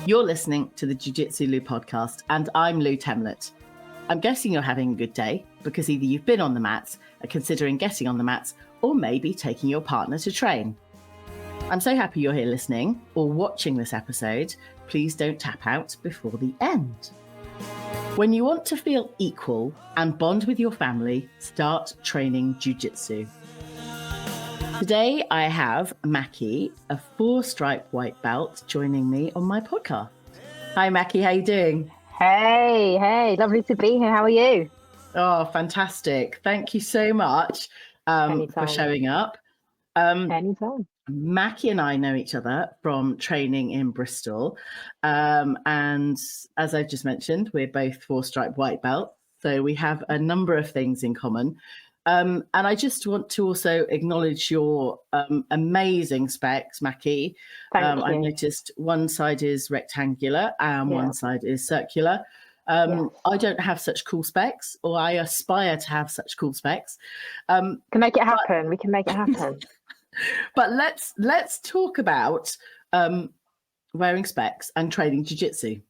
You're listening to the Jiu Jitsu Lou podcast, and I'm Lou Temlett. I'm guessing you're having a good day because either you've been on the mats, are considering getting on the mats, or maybe taking your partner to train. I'm so happy you're here listening or watching this episode. Please don't tap out before the end. When you want to feel equal and bond with your family, start training jiu-jitsu. Today I have Maccy, a 4-stripe white belt, joining me on my podcast. Hi Maccy, how are you doing? Hey, lovely to be here. How are you? Oh, fantastic. Thank you so much for showing up. Anytime. Maccy and I know each other from training in Bristol. And as I just mentioned, we're both 4-stripe white belts. So we have a number of things in common. And I just want to also acknowledge your amazing specs, Maccy. Thank you. I noticed one side is rectangular and one side is circular. I don't have such cool specs, or I aspire to have such cool specs. Can make it happen. We can make it happen. But let's talk about wearing specs and training jiu-jitsu.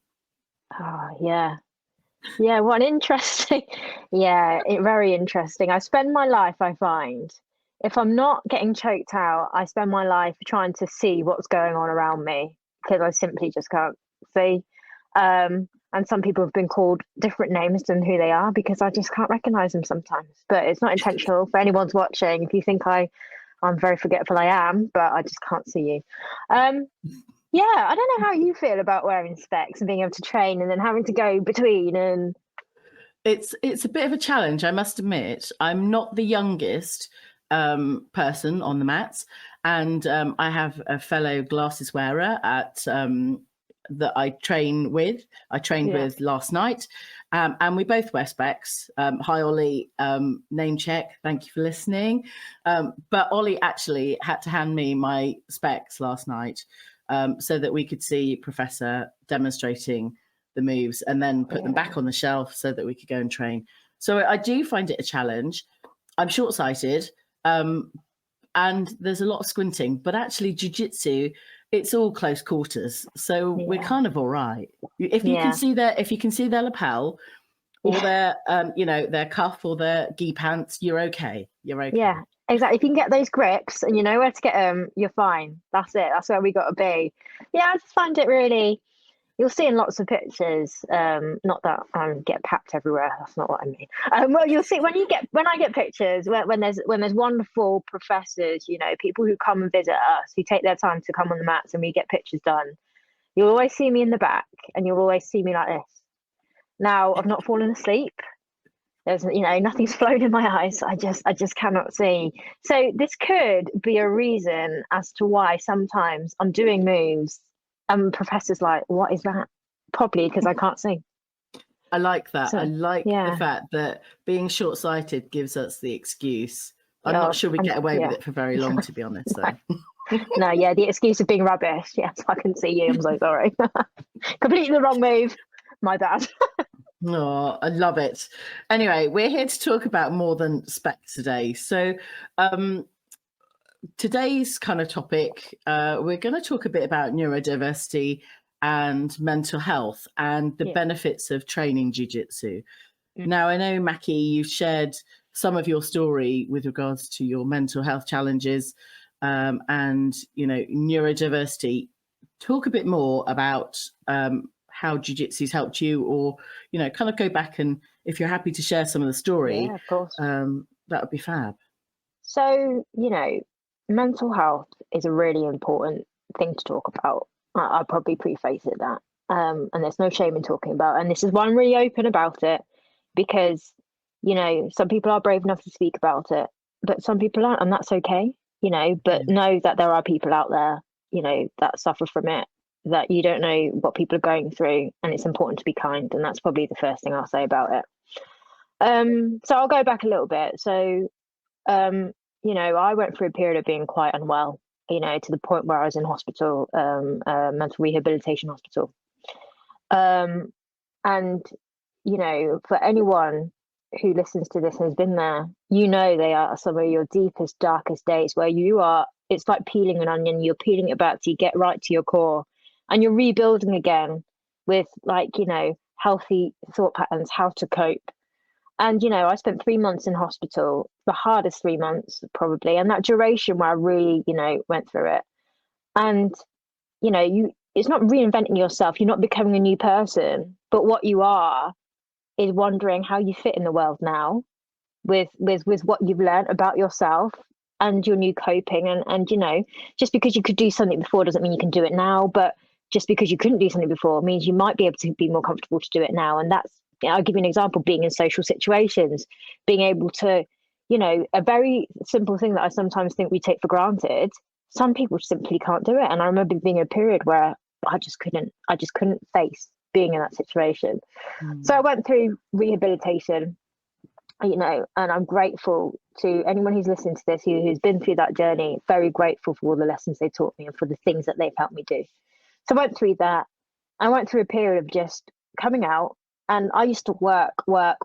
Oh, yeah. Yeah, what interesting. Very interesting. I spend my life, I find, if I'm not getting choked out, I spend my life trying to see what's going on around me because I simply just can't see. And some people have been called different names than who they are because I just can't recognize them sometimes. But it's not intentional. For anyone's watching, if you think I'm very forgetful, I am, but I just can't see you. I don't know how you feel about wearing specs and being able to train and then having to go between. And it's a bit of a challenge, I must admit. I'm not the youngest person on the mats, and I have a fellow glasses wearer at that I train with. I trained with last night, and we both wear specs. Hi, Ollie. Name check. Thank you for listening. But Ollie actually had to hand me my specs last night so that we could see Professor demonstrating the moves and then put them back on the shelf so that we could go and train. So I do find it a challenge. I'm short-sighted, and there's a lot of squinting, but actually jiu-jitsu, it's all close quarters, so we're kind of all right. If you can see their lapel or their their cuff or their gi pants, you're okay. Yeah, exactly. If you can get those grips and you know where to get them, you're fine. That's it. That's where we got to be. Yeah, I just find it really. You'll see in lots of pictures. Not that I get packed everywhere. That's not what I mean. Well, you'll see when I get pictures when there's wonderful professors, people who come and visit us, who take their time to come on the mats and we get pictures done. You'll always see me in the back, and you'll always see me like this. Now I've not fallen asleep. There's nothing's flown in my eyes. I just cannot see. So this could be a reason as to why sometimes I'm doing moves. Professor's like, what is that? Probably because I can't see. I like that. So, I like the fact that being short-sighted gives us the excuse. I'm not sure we get away with it for very long, to be honest, though. No, the excuse of being rubbish. Yes, I can see you. I'm so sorry. Completely the wrong move. My bad. Oh, I love it. Anyway, we're here to talk about more than specs today. So today's kind of topic, we're going to talk a bit about neurodiversity and mental health and the benefits of training jiu-jitsu. Now, I know, Maccy, you've shared some of your story with regards to your mental health challenges and, neurodiversity. Talk a bit more about how jiu-jitsu's helped you, or, kind of go back, and if you're happy to share some of the story, of course. That would be fab. So, mental health is a really important thing to talk about. I'll probably preface it that. And there's no shame in talking about. And this is why I'm really open about it, because, some people are brave enough to speak about it, but some people aren't, and that's okay, but know that there are people out there, that suffer from it, that you don't know what people are going through, and it's important to be kind. And that's probably the first thing I'll say about it. So I'll go back a little bit. So, I went through a period of being quite unwell, to the point where I was in hospital, mental rehabilitation hospital. And, for anyone who listens to this and has been there, they are some of your deepest, darkest days where it's like peeling an onion. You're peeling it back to get right to your core. and you're rebuilding again with, like, healthy thought patterns, how to cope. And, I spent 3 months in hospital, the hardest 3 months probably. And that duration where I really, went through it. And, it's not reinventing yourself. You're not becoming a new person, but what you are is wondering how you fit in the world now with what you've learned about yourself and your new coping. And just because you could do something before doesn't mean you can do it now. But just because you couldn't do something before means you might be able to be more comfortable to do it now. And that's, I'll give you an example, being in social situations, being able to, a very simple thing that I sometimes think we take for granted. Some people simply can't do it. And I remember being in a period where I just couldn't face being in that situation. So I went through rehabilitation, and I'm grateful to anyone who's listening to this, who's been through that journey. Very grateful for all the lessons they taught me and for the things that they've helped me do. So I went through that. I went through a period of just coming out, and I used to work. That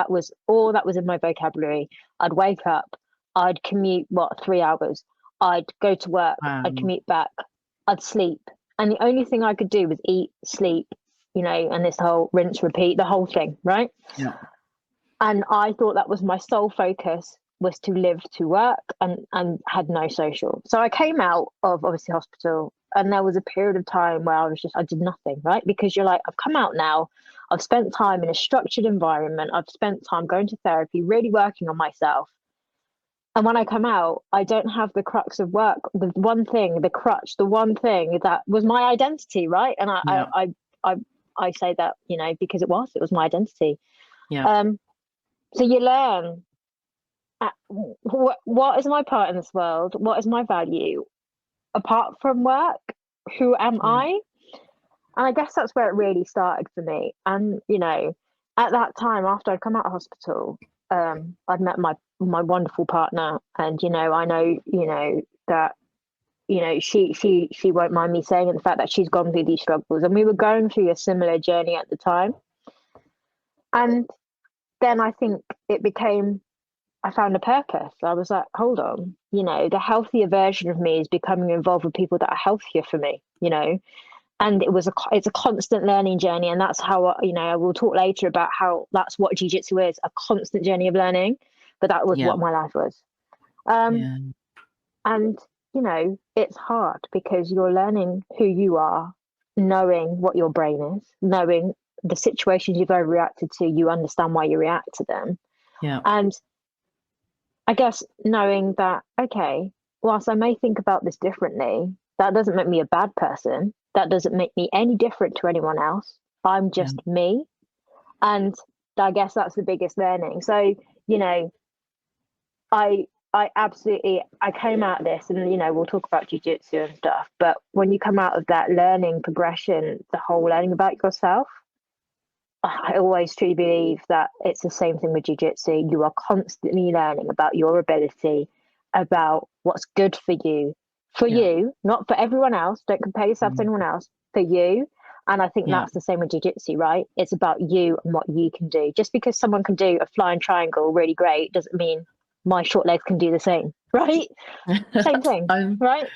was all that was in my vocabulary. I'd wake up, I'd commute, 3 hours. I'd go to work, I'd commute back, I'd sleep. And the only thing I could do was eat, sleep, and this whole rinse, repeat, the whole thing, right? Yeah. And I thought that was my sole focus, was to live, to work, and had no social. So I came out of, obviously, hospital, and there was a period of time where I did nothing, right? Because you're like, I've come out now, I've spent time in a structured environment, I've spent time going to therapy, really working on myself. And when I come out, I don't have the crux of work, the one thing that was my identity, right? And I say that, because it was my identity. Yeah. So you learn, what is my part in this world? What is my value? Apart from work, who am I? And I guess that's where it really started for me. And, at that time, after I'd come out of hospital, I'd met my wonderful partner, and, I know, that, she won't mind me saying it, the fact that she's gone through these struggles, and we were going through a similar journey at the time. And then I think I found a purpose. I was like, hold on, the healthier version of me is becoming involved with people that are healthier for me, and it's a constant learning journey. And that's how, I will talk later about how that's what jiu-jitsu is, a constant journey of learning. But that was what my life was. And, it's hard because you're learning who you are, knowing what your brain is, knowing the situations you've overreacted to, you understand why you react to them. Yeah. And I guess knowing that, okay, whilst I may think about this differently, that doesn't make me a bad person. That doesn't make me any different to anyone else. I'm just me. And I guess that's the biggest learning. So, I absolutely, I came out of this, and, we'll talk about jiu-jitsu and stuff, but when you come out of that learning progression, the whole learning about yourself, I always truly believe that it's the same thing with jiu-jitsu. You are constantly learning about your ability, about what's good for you, you, not for everyone else. Don't compare yourself to anyone else, for you. And I think that's the same with jiu-jitsu, right? It's about you and what you can do. Just because someone can do a flying triangle really great doesn't mean my short legs can do the same, right? Same thing, right?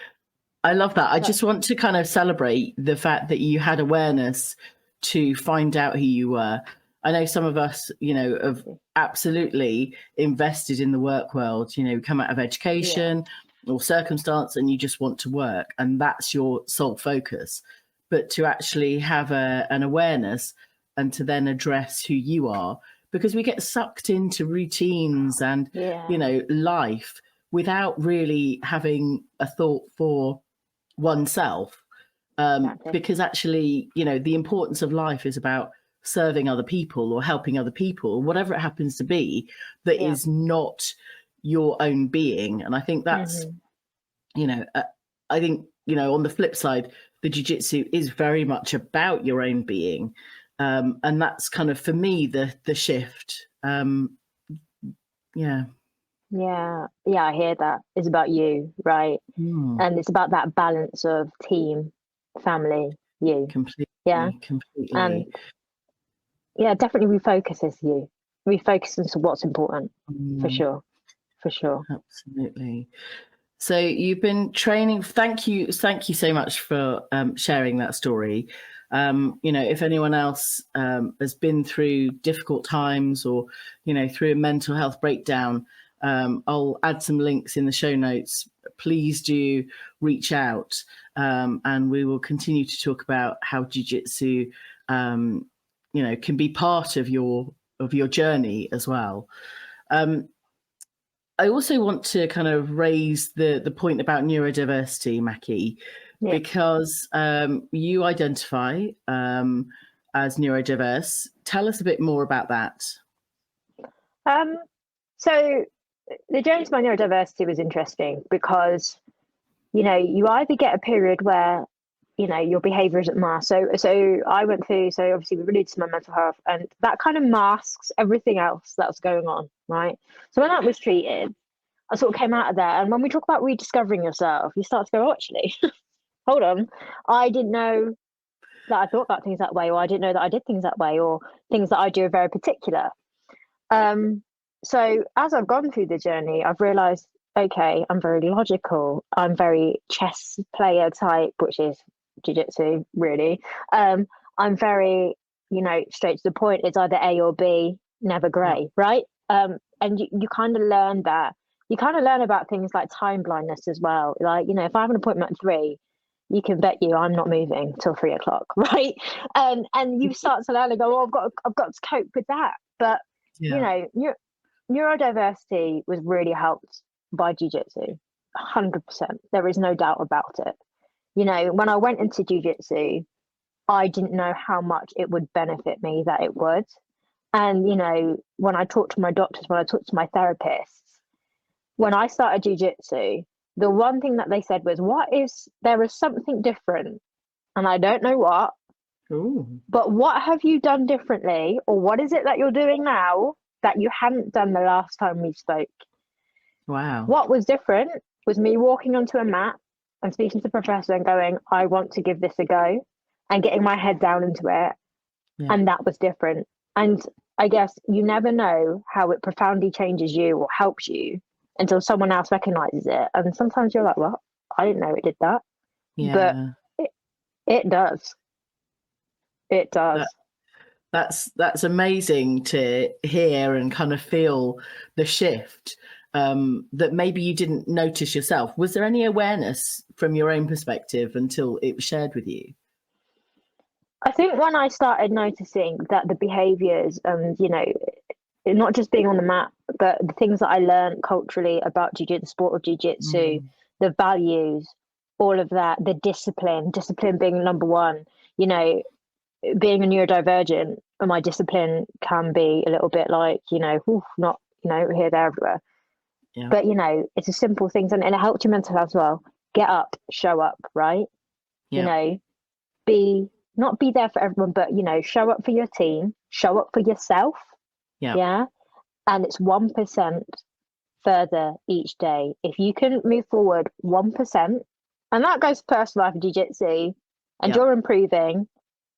I love that. I just want to kind of celebrate the fact that you had awareness to find out who you were. I know some of us, have absolutely invested in the work world, come out of education or circumstance, and you just want to work, and that's your sole focus. But to actually have an awareness and to then address who you are, because we get sucked into routines and, life without really having a thought for oneself. Because actually, the importance of life is about serving other people or helping other people, whatever it happens to be, that is not your own being. And I think that's, I think, on the flip side, the jiu-jitsu is very much about your own being. And that's kind of, for me, the shift. Yeah, I hear that. It's about you, right? And it's about that balance of team, family, you. Completely. Completely. And definitely refocuses you. Refocuses to what's important, for sure. Absolutely. So you've been training. Thank you so much for sharing that story. If anyone else has been through difficult times or, through a mental health breakdown, I'll add some links in the show notes. Please do reach out, and we will continue to talk about how jiu-jitsu, can be part of your journey as well. I also want to kind of raise the point about neurodiversity, Maccy, because you identify as neurodiverse. Tell us a bit more about that. So the journey to my neurodiversity was interesting because, you either get a period where, your behavior isn't masked. So I went through, so obviously we related to my mental health, and that kind of masks everything else that was going on, right? So when that was treated, I sort of came out of there. And when we talk about rediscovering yourself, you start to go, oh, actually, hold on. I didn't know that I thought about things that way, or I didn't know that I did things that way, or things that I do are very particular. So as I've gone through the journey, I've realized, okay, I'm very logical. I'm very chess player type, which is jiu-jitsu, really. I'm very, straight to the point. It's either A or B, never grey, right? And you kind of learn that. You kind of learn about things like time blindness as well. Like, if I have an appointment at 3, you can bet you I'm not moving till 3 o'clock, right? And you start to learn and go, oh, I've got to cope with that. But neurodiversity was really helped by jiu-jitsu, 100%. There is no doubt about it. When I went into jiu-jitsu, I didn't know how much it would benefit me, that it would. And, when I talked to my doctors, when I talked to my therapists, when I started jiu-jitsu, the one thing that they said was, there is something different. And I don't know what, but what have you done differently? Or what is it that you're doing now that you hadn't done the last time we spoke? Wow. What was different was me walking onto a mat and speaking to the professor and going, I want to give this a go, and getting my head down into it. Yeah. And that was different. And I guess you never know how it profoundly changes you or helps you until someone else recognizes it. And sometimes you're like, well, I didn't know it did that. Yeah. But it does. It does. That's amazing to hear and kind of feel the shift that maybe you didn't notice yourself. Was there any awareness from your own perspective until it was shared with you? I think when I started noticing that the behaviors and, not just being on the mat, but the things that I learned culturally about jiu-jitsu, the sport of jiu-jitsu, the values, all of that, the discipline being number one, being a neurodivergent, my discipline can be a little bit like, not, here, there, everywhere. Yeah. But, it's a simple things, and it helps your mental health as well. Get up, show up, right? Yeah. Not be there for everyone, but, show up for your team, show up for yourself. Yeah. And it's 1% further each day. If you can move forward 1%, and that goes for personal life and jiu-jitsu, and you're improving,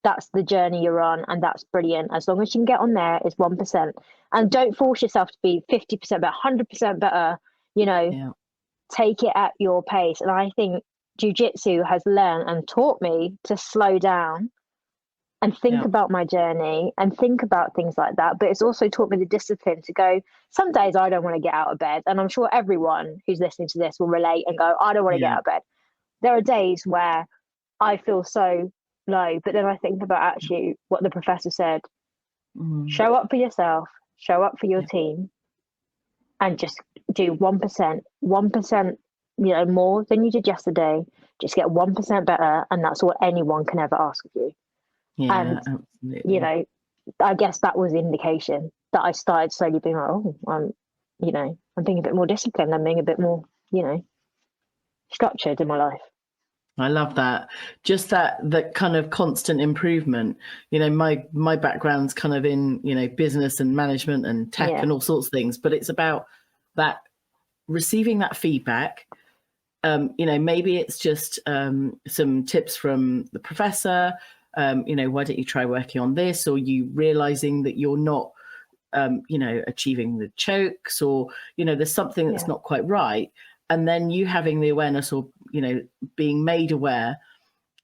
that's the journey you're on, and that's brilliant. As long as you can get on there, it's 1%. And don't force yourself to be 50% better, 100% better, take it at your pace. And I think jiu-jitsu has learned and taught me to slow down and think about my journey and think about things like that. But it's also taught me the discipline to go, some days I don't want to get out of bed. And I'm sure everyone who's listening to this will relate and go, I don't want to get out of bed. There are days where I feel so low, but then I think about actually what the professor said. Show up for yourself, show up for your team, and just do 1%, more than you did yesterday. Just get 1% better, and that's all anyone can ever ask of you. Yeah, and absolutely. I guess that was the indication that I started slowly being like, I'm being a bit more disciplined. I'm being a bit more, structured in my life. I love that. Just that kind of constant improvement. My background's kind of in, business and management and tech and all sorts of things, but it's about that receiving that feedback. Maybe it's just some tips from the professor. Why don't you try working on this? Or you realizing that you're not, achieving the chokes, or, there's something that's not quite right. and then you having the awareness, or being made aware,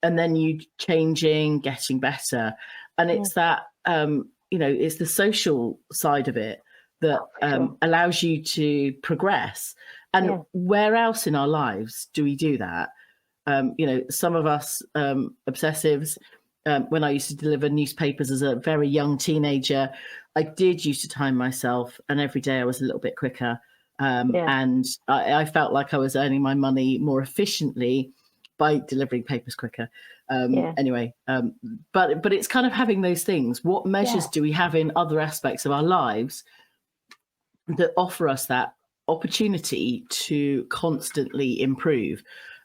and then you changing, getting better. And it's that it's the social side of it that allows you to progress. And where else in our lives do we do that? Some of us obsessives, when I used to deliver newspapers as a very young teenager, I did used to time myself, and every day I was a little bit quicker. And I felt like I was earning my money more efficiently by delivering papers quicker. Anyway, but it's kind of having those things. What measures do we have in other aspects of our lives that offer us that opportunity to constantly improve?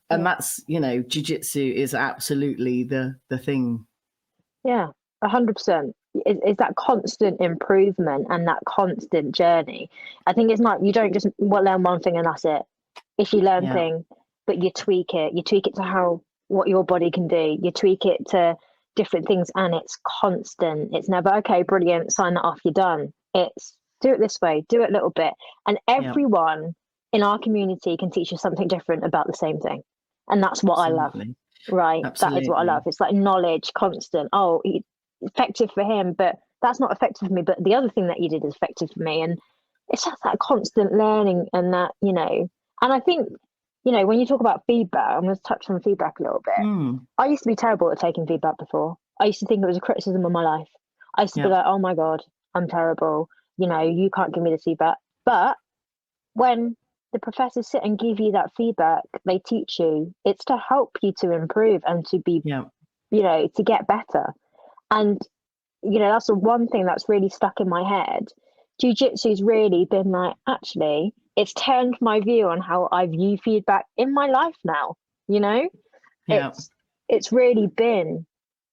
And that's, jiu-jitsu is absolutely the thing. Yeah, 100%. Is that constant improvement and that constant journey. I think it's not, you don't just learn one thing and that's it. If you learn thing, but you tweak it to what your body can do. You tweak it to different things, and it's constant. It's never, okay, brilliant, sign that off, you're done. It's do it this way, do it a little bit. And everyone in our community can teach you something different about the same thing. And that's what I love, right? Absolutely. That is what I love. It's like knowledge, constant. Oh, effective for him, but that's not effective for me. But the other thing that you did is effective for me. And it's just that constant learning, and that, and I think, when you talk about feedback, I'm going to touch on feedback a little bit. I used to be terrible at taking feedback before. I used to think it was a criticism of my life. I used to be like, oh my God, I'm terrible. You can't give me this feedback. But when the professors sit and give you that feedback, they teach you, it's to help you to improve and to be, to get better. And, that's the one thing that's really stuck in my head. Jiu-jitsu's really been like, actually, it's turned my view on how I view feedback in my life now, It's really been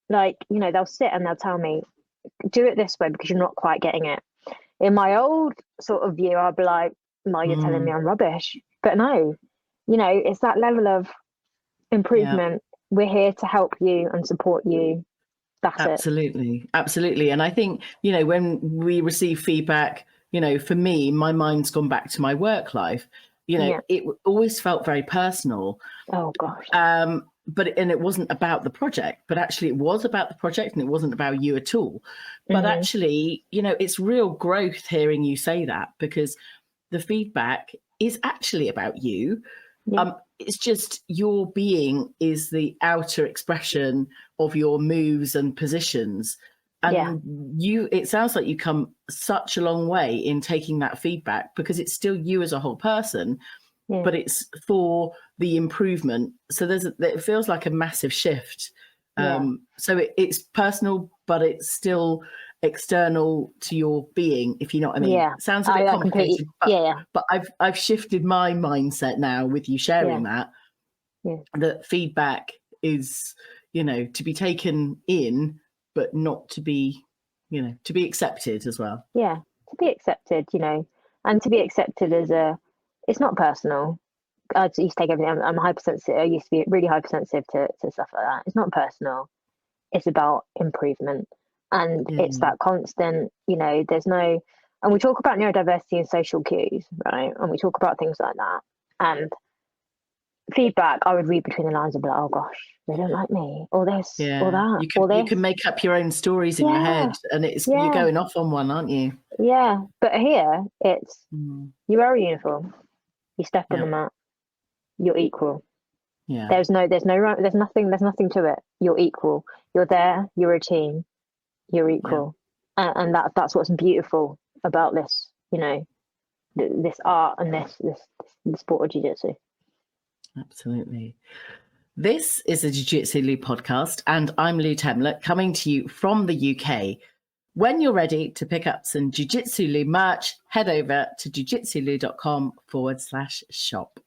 like, they'll sit and they'll tell me, do it this way because you're not quite getting it. In my old sort of view, I'll be like, no, you're telling me I'm rubbish. But no, it's that level of improvement. We're here to help you and support you. That's it. Absolutely. And I think, when we receive feedback, for me, my mind's gone back to my work life. It always felt very personal. Oh gosh. But it wasn't about the project, but actually it was about the project, and it wasn't about you at all. But actually, it's real growth hearing you say that, because the feedback is actually about you. It's just your being is the outer expression of your moves and positions. And it sounds like you come such a long way in taking that feedback, because it's still you as a whole person, but it's for the improvement. So it feels like a massive shift. So it's personal, but it's still external to your being, if you know what I mean. It sounds a bit complicated, but I've shifted my mindset now with you sharing that feedback is, to be taken in, but not to be, to be accepted as well. To be accepted, and to be accepted as it's not personal. I used to take everything. I'm hypersensitive. I used to be really hypersensitive to stuff like that. It's not personal. It's about improvement. And it's that constant, there's no, and we talk about neurodiversity and social cues, right? And we talk about things like that. And feedback, I would read between the lines and be like, oh gosh, they don't like me, or this, or that, you can make up your own stories in your head, and you're going off on one, aren't you? But here it's you wear a uniform, you step on the mat, you're equal. There's nothing to it. You're equal. You're there, you're a team, you're equal. And that's what's beautiful about this, this art and this sport of jiu-jitsu. Absolutely. This is a Jiu-Jitsu Lou podcast, and I'm Lou Temlett, coming to you from the UK. When you're ready to pick up some Jiu-Jitsu Lou merch, head over to jiu-jitsulou.com/shop.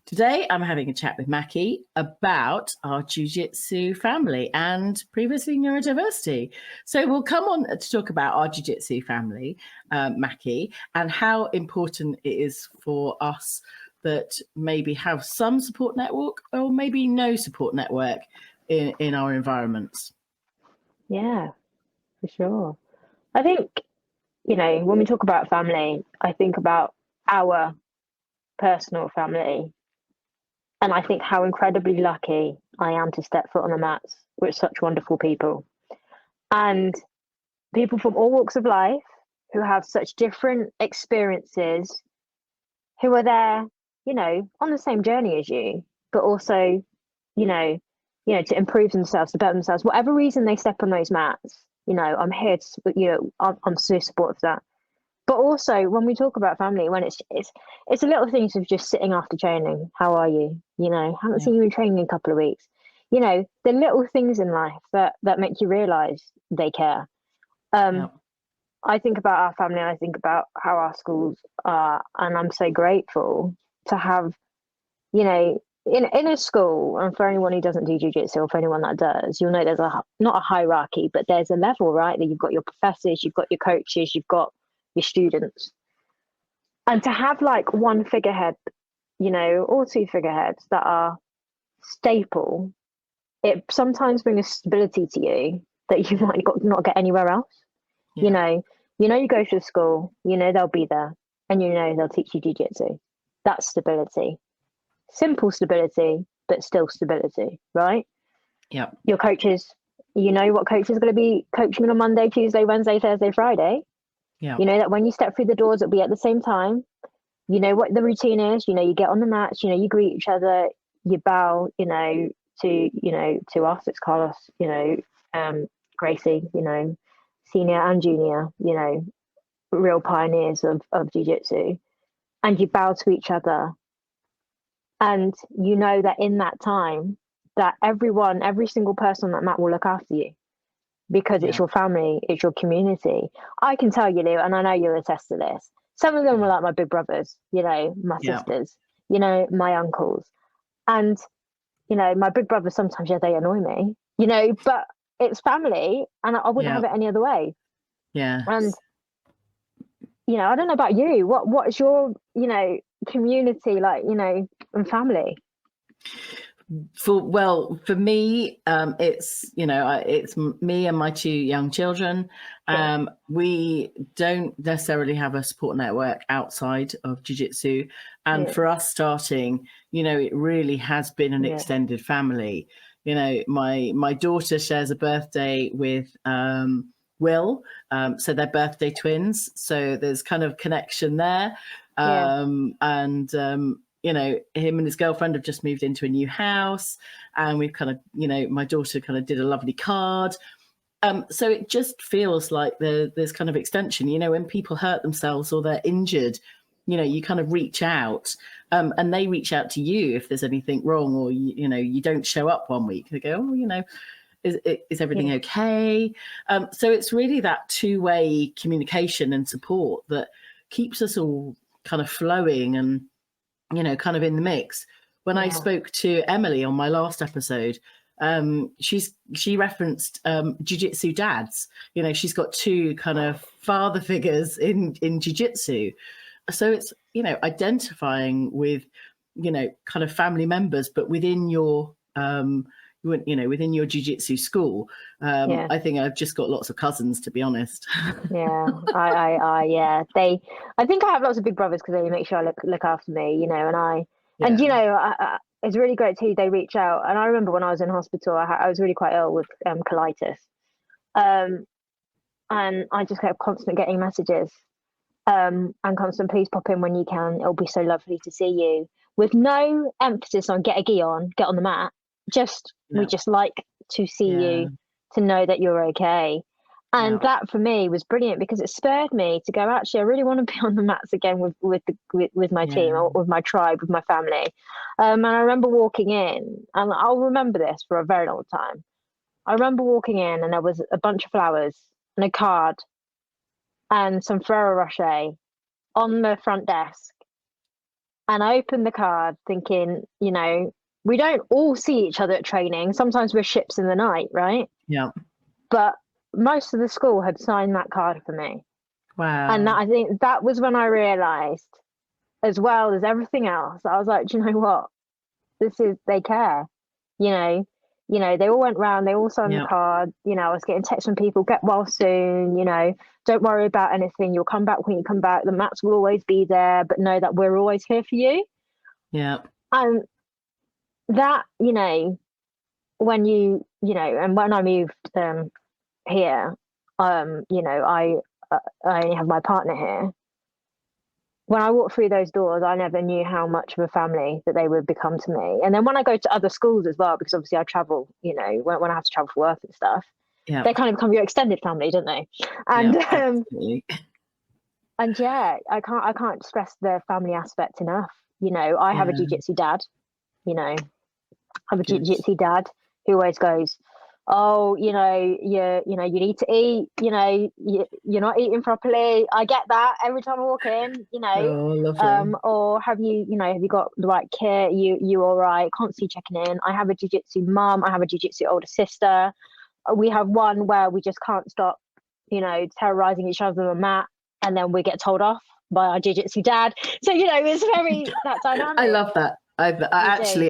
Today, I'm having a chat with Maccy about our Jiu-Jitsu family and previously neurodiversity. So we'll come on to talk about our Jiu-Jitsu family, Maccy, and how important it is for us that maybe have some support network or maybe no support network in our environments. Yeah, for sure. I think, when we talk about family, I think about our personal family. And I think how incredibly lucky I am to step foot on the mats with such wonderful people. And people from all walks of life who have such different experiences, who are there, you know, on the same journey as you, but also, you know, to improve themselves, to better themselves, whatever reason they step on those mats, you know, I'm here to, you know, I'm so supportive of that. But also when we talk about family, when it's the little things of just sitting after training. How are you? You know, haven't seen you in training in a couple of weeks. You know, the little things in life that make you realise they care. I think about our family, and I think about how our schools are, and I'm so grateful to have, you know, in a school, and for anyone who doesn't do jiu-jitsu, or for anyone that does, you'll know there's not a hierarchy, but there's a level, right? That you've got your professors, you've got your coaches, you've got your students. And to have like one figurehead, you know, or two figureheads that are staple, it sometimes brings a stability to you that you might not get anywhere else. You know, you go to school, you know they'll be there, and you know they'll teach you jiu-jitsu. That's stability. Simple stability, but still stability, right? Yeah. Your coaches, you know what coach is going to be coaching on Monday, Tuesday, Wednesday, Thursday, Friday. Yeah. You know that when you step through the doors, it'll be at the same time. You know what the routine is. You know, you get on the mats, you know, you greet each other, you bow, you know, to us, it's Carlos, you know, Gracie, you know, senior and junior, you know, real pioneers of jiu-jitsu, and you bow to each other. And you know that in that time that every single person on that mat will look after you, because it's your family, it's your community. I can tell you, Lou, and I know you'll attest to this, some of them are like my big brothers, you know, my sisters, you know, my uncles. And, you know, my big brothers sometimes, they annoy me, you know, but it's family, and I wouldn't have it any other way. Yeah. And, you know, I don't know about you. What is your, you know, community like, you know, and family? For me, it's, you know, it's me and my two young children. We don't necessarily have a support network outside of jiu-jitsu, and for us starting, you know, it really has been an extended family. You know, my daughter shares a birthday with Will, so they're birthday twins, so there's kind of connection there. You know, him and his girlfriend have just moved into a new house, and we've kind of, you know, my daughter kind of did a lovely card. So it just feels like there's kind of extension. You know, when people hurt themselves or they're injured, you know, you kind of reach out, and they reach out to you if there's anything wrong, or, you know, you don't show up one week. They go, oh, you know, is everything okay? So it's really that two-way communication and support that keeps us all kind of flowing and, you know, kind of in the mix. When I spoke to Emily on my last episode, she referenced jiu-jitsu dads. You know, she's got two kind of father figures in jiu-jitsu. So it's, you know, identifying with, you know, kind of family members, but within your you know, within your jiu-jitsu school. I think I've just got lots of cousins, to be honest. I think I have lots of big brothers because they make sure I look after me, you know, and you know, it's really great too. They reach out, and I remember when I was in hospital, I was really quite ill with colitis, and I just kept constantly getting messages, and constant, please pop in when you can. It'll be so lovely to see you, with no emphasis on get a gi on, get on the mat. We just like to see you, to know that you're okay. And that for me was brilliant, because it spurred me to go, actually, I really want to be on the mats again with my team, or with my tribe, with my family. And I remember walking in, and I'll remember this for a very long time. I remember walking in, and there was a bunch of flowers and a card and some Ferrero Rocher on the front desk. And I opened the card thinking, you know, we don't all see each other at training. Sometimes we're ships in the night, right? Yeah. But most of the school had signed that card for me. Wow. And I think that was when I realised, as well as everything else, I was like, do you know what? They care. You know, they all went round, they all signed the card. You know, I was getting texts from people, get well soon, you know, don't worry about anything. You'll come back when you come back. The mats will always be there, but know that we're always here for you. Yeah. And that, when and when I moved here, I only have my partner here. When I walked through those doors, I never knew how much of a family that they would become to me. And then when I go to other schools as well, because obviously I travel, when I have to travel for work and stuff, Yeah. they kind of become your extended family, don't they? Yeah, And absolutely. and yeah, I can't stress the family aspect enough. I have a Yeah, jiu-jitsu dad. I have a good. jiu-jitsu dad who always goes, "Oh, you need to eat. You're not eating properly. I get that every time I walk in. Oh, lovely. Or have you got the right kit? You all right? Constantly checking in. I have a jiu-jitsu mum. I have a jiu-jitsu older sister. We have one where we just can't stop, terrorizing each other on the mat, and then we get told off by our jiu-jitsu dad. So it's very that dynamic. I love that. Do.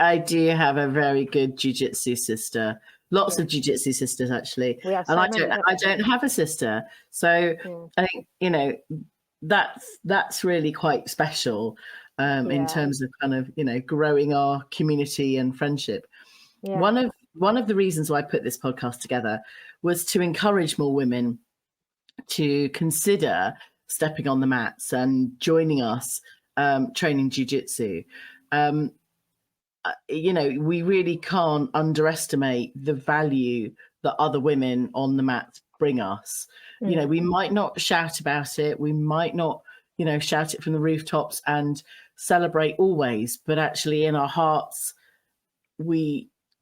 I do have a very good jiu-jitsu sister. Lots Yeah. of jiu-jitsu sisters, actually. We have And so many. I don't have a sister. So Yeah. I think, that's really quite special in terms of kind of, growing our community and friendship. Yeah. One of the reasons why I put this podcast together was to encourage more women to consider stepping on the mats and joining us training jiu-jitsu. We really can't underestimate the value that other women on the mat bring us. We might not shout about it, we might not shout it from the rooftops and celebrate always, but actually in our hearts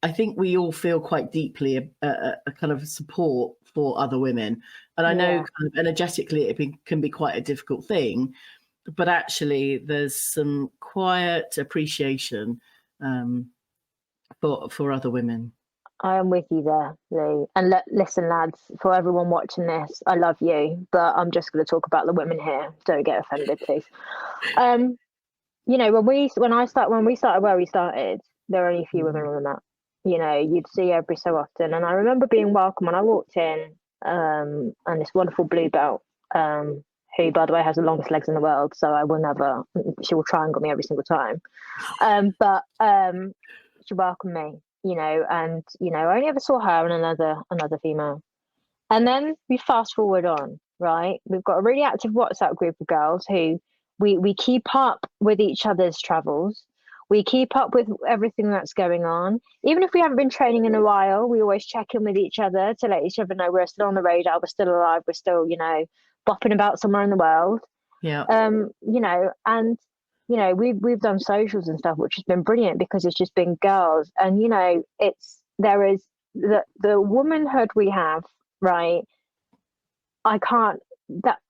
I think we all feel quite deeply a kind of support for other women. And I know kind of energetically it can be quite a difficult thing, but actually there's some quiet appreciation for other women. I am with you there, Lou. And listen, lads, for everyone watching this, I love you, but I'm just going to talk about the women here. Don't get offended, please. When we started where we started, there were only a few women on the mat. You'd see every so often, and I remember being welcome when I walked in, and this wonderful blue belt, who, by the way, has the longest legs in the world, so she will triangle me every single time. But she welcomed me, and I only ever saw her and another female. And then we fast forward on, right? We've got a really active WhatsApp group of girls who we keep up with each other's travels. We keep up with everything that's going on. Even if we haven't been training in a while, we always check in with each other to let each other know we're still on the radar, we're still alive, we're still, bopping about somewhere in the world. Yeah. And we've done socials and stuff, which has been brilliant because it's just been girls. And there is the womanhood we have, right? I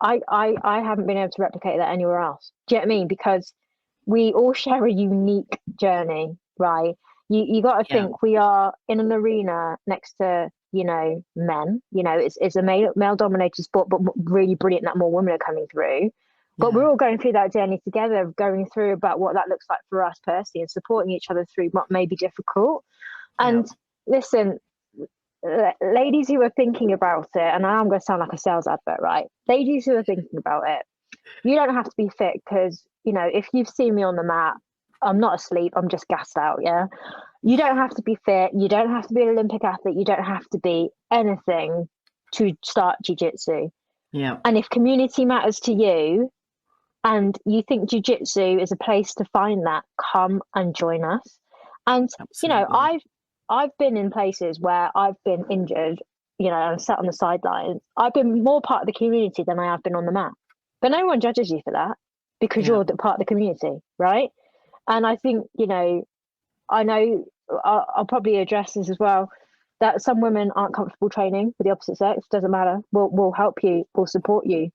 haven't been able to replicate that anywhere else. Do you know what I mean? Because we all share a unique journey, right? You got to think we are in an arena next to men. It's a male dominated sport, but really brilliant that more women are coming through. But we're all going through that journey together, going through about what that looks like for us personally and supporting each other through what may be difficult. And listen, ladies who are thinking about it, and I'm going to sound like a sales advert, right? Ladies who are thinking about it, you don't have to be fit because, if you've seen me on the mat, I'm not asleep, I'm just gassed out, yeah? You don't have to be fit, you don't have to be an Olympic athlete, you don't have to be anything to start jiu-jitsu. Yeah. And if community matters to you, and you think jiu-jitsu is a place to find that, come and join us. And Absolutely. I've been in places where I've been injured, and sat on the sidelines. I've been more part of the community than I have been on the mat. But no one judges you for that because you're part of the community, right? And I think, I know I'll probably address this as well, that some women aren't comfortable training with the opposite sex. Doesn't matter. We'll help you. We'll support you.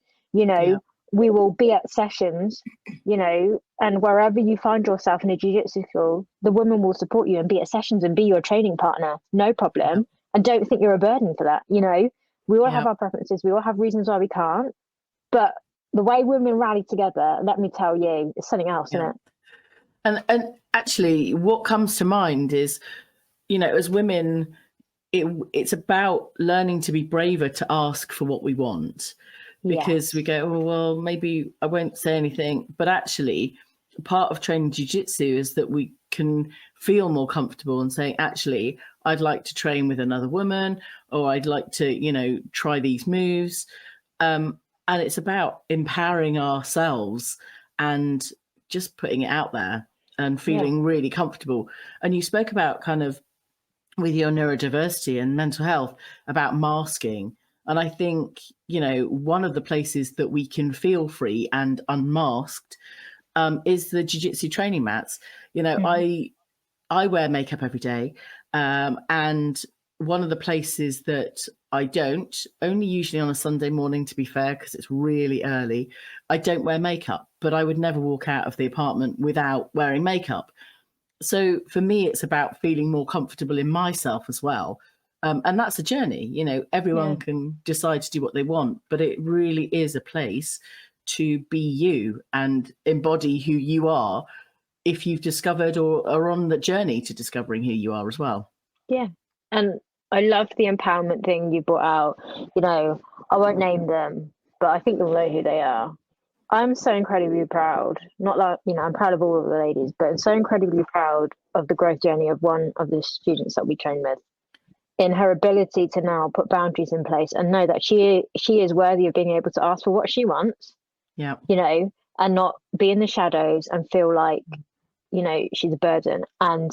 We will be at sessions, and wherever you find yourself in a jiu-jitsu school, the women will support you and be at sessions and be your training partner. No problem. And don't think you're a burden for that. We all have our preferences. We all have reasons why we can't. But the way women rally together, let me tell you, it's something else, isn't it? And actually, what comes to mind is, as women, it's about learning to be braver to ask for what we want, because we go, oh, well, maybe I won't say anything. But actually, part of training jiu-jitsu is that we can feel more comfortable and saying, actually, I'd like to train with another woman, or I'd like to, you know, try these moves. And it's about empowering ourselves and just putting it out there and feeling really comfortable. And you spoke about kind of with your neurodiversity and mental health about masking. And I think, you know, one of the places that we can feel free and unmasked is the jiu-jitsu training mats. You know, I wear makeup every day. And one of the places that I don't, only usually on a Sunday morning, to be fair, because it's really early, I don't wear makeup, but I would never walk out of the apartment without wearing makeup. So for me, it's about feeling more comfortable in myself as well. And that's a journey. You know, everyone can decide to do what they want, but it really is a place to be you and embody who you are if you've discovered or are on the journey to discovering who you are as well. Yeah. And I love the empowerment thing you brought out. You know, I won't name them, but I think you'll know who they are. I'm so incredibly proud, not like, you know, I'm proud of all of the ladies, but I'm so incredibly proud of the growth journey of one of the students that we train with, in her ability to now put boundaries in place and know that she is worthy of being able to ask for what she wants, Yeah. you know, and not be in the shadows and feel like, you know, she's a burden. And,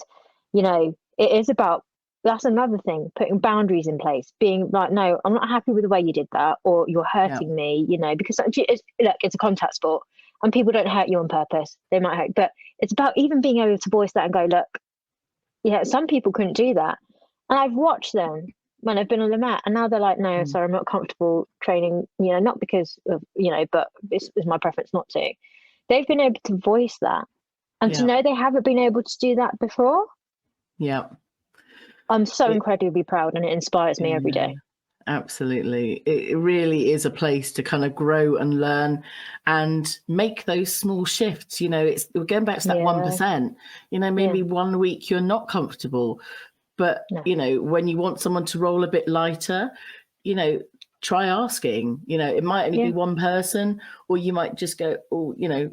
you know, it is about, that's another thing, putting boundaries in place, being like, no, I'm not happy with the way you did that, or you're hurting me, you know, because it's a contact sport and people don't hurt you on purpose. They might hurt, but it's about even being able to voice that and go, look, yeah, some people couldn't do that. And I've watched them when I've been on the mat and now they're like, no, sorry, I'm not comfortable training, you know, not because of, you know, but it's my preference not to. They've been able to voice that and to know they haven't been able to do that before. Yeah. I'm so incredibly proud and it inspires me every day. Absolutely. It really is a place to kind of grow and learn and make those small shifts. You know, we're going back to that 1%. You know, maybe 1 week you're not comfortable, but, you know, when you want someone to roll a bit lighter, you know, try asking. You know, it might only be one person, or you might just go, oh, you know,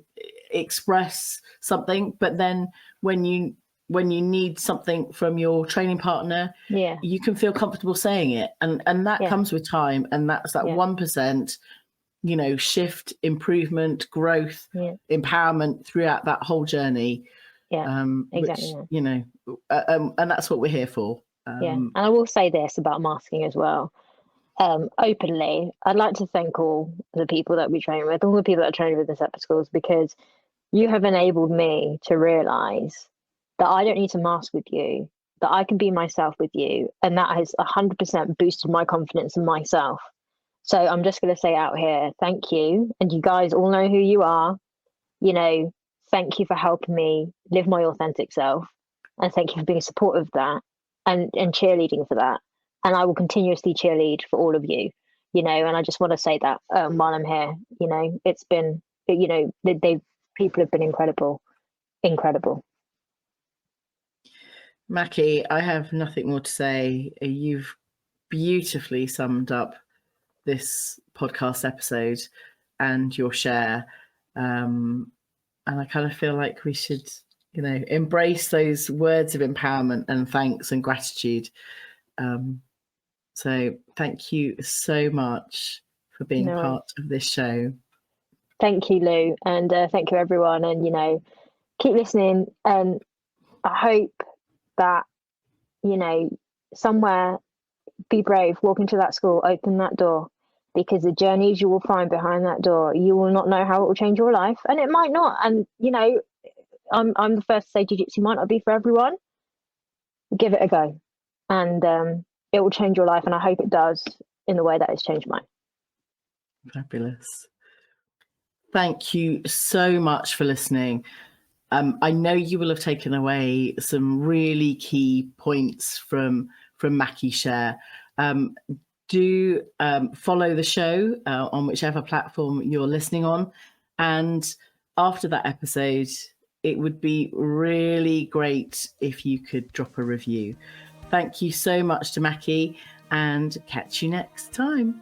express something. But then when you need something from your training partner, you can feel comfortable saying it. And that comes with time. And that's that 1%, you know, shift, improvement, growth, empowerment throughout that whole journey. Exactly. Which, you know, and that's what we're here for. And I will say this about masking as well. Openly, I'd like to thank all the people that we train with, all the people that are training with us at schools, because you have enabled me to realize that I don't need to mask with you, that I can be myself with you. And that has 100% boosted my confidence in myself. So I'm just going to say out here, thank you. And you guys all know who you are. You know, thank you for helping me live my authentic self. And thank you for being supportive of that and cheerleading for that. And I will continuously cheerlead for all of you, you know, and I just want to say that while I'm here, you know, it's been, you know, people have been incredible. Maccy, I have nothing more to say. You've beautifully summed up this podcast episode and your share. And I kind of feel like we should, you know, embrace those words of empowerment and thanks and gratitude. So thank you so much for being part of this show. Thank you, Lou. And thank you, everyone. And, you know, keep listening. And I hope that, you know, somewhere, be brave, walk into that school, open that door, because the journeys you will find behind that door, you will not know how it will change your life, and it might not. And you know, I'm the first to say jiu-jitsu might not be for everyone. Give it a go, and it will change your life, and I hope it does in the way that it's changed mine. Fabulous. Thank you so much for listening. I know you will have taken away some really key points from Mackie's share. Do follow the show on whichever platform you're listening on. And after that episode, it would be really great if you could drop a review. Thank you so much to Maccy, and catch you next time.